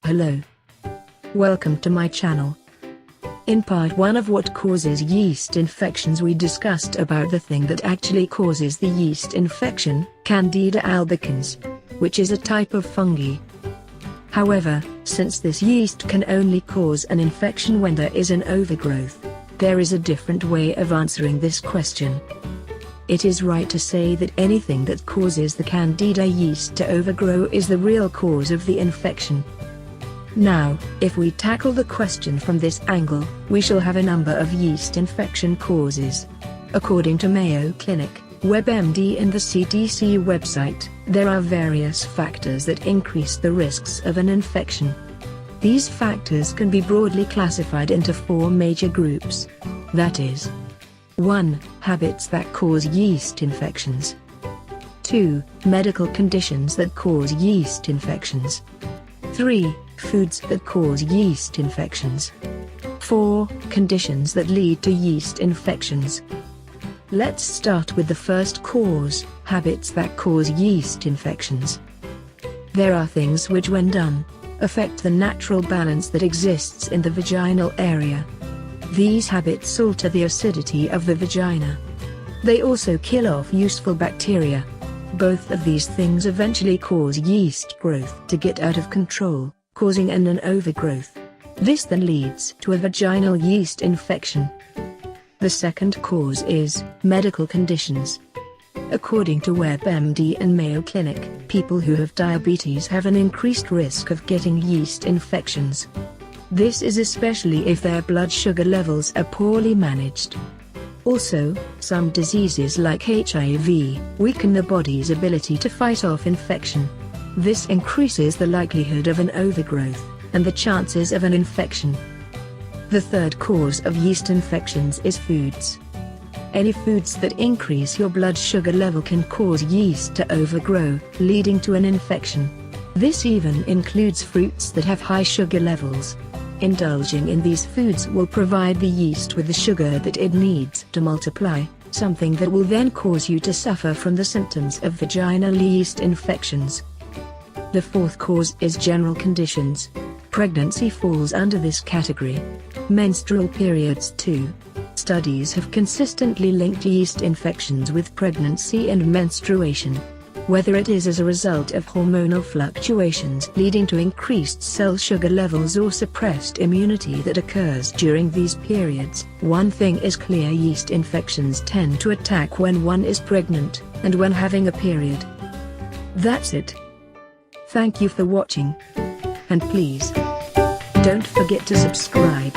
Hello. Welcome to my channel. In part 1 of what causes yeast infections, we discussed about the thing that actually causes the yeast infection, Candida albicans, which is a type of fungi. However, since this yeast can only cause an infection when there is an overgrowth, there is a different way of answering this question. It is right to say that anything that causes the Candida yeast to overgrow is the real cause of the infection. Now, if we tackle the question from this angle, we shall have a number of yeast infection causes. According to Mayo Clinic, WebMD and the CDC website, there are various factors that increase the risks of an infection. These factors can be broadly classified into 4 major groups. That is: 1. Habits that cause yeast infections. 2. Medical conditions that cause yeast infections. 3. Foods that cause yeast infections. 4. Conditions that lead to yeast infections. Let's start with the first cause, habits that cause yeast infections. There are things which, when done, affect the natural balance that exists in the vaginal area. These habits alter the acidity of the vagina. They also kill off useful bacteria. Both of these things eventually cause yeast growth to get out of control, causing an overgrowth. This then leads to a vaginal yeast infection. The second cause is medical conditions. According to WebMD and Mayo Clinic, people who have diabetes have an increased risk of getting yeast infections. This is especially if their blood sugar levels are poorly managed. Also, some diseases like HIV weaken the body's ability to fight off infection. This increases the likelihood of an overgrowth, and the chances of an infection. The third cause of yeast infections is foods. Any foods that increase your blood sugar level can cause yeast to overgrow, leading to an infection. This even includes fruits that have high sugar levels. Indulging in these foods will provide the yeast with the sugar that it needs to multiply, something that will then cause you to suffer from the symptoms of vaginal yeast infections. The fourth cause is general conditions. Pregnancy falls under this category. Menstrual periods too. Studies have consistently linked yeast infections with pregnancy and menstruation. Whether it is as a result of hormonal fluctuations leading to increased cell sugar levels or suppressed immunity that occurs during these periods, one thing is clear: yeast infections tend to attack when one is pregnant, and when having a period. That's it. Thank you for watching. And please, don't forget to subscribe.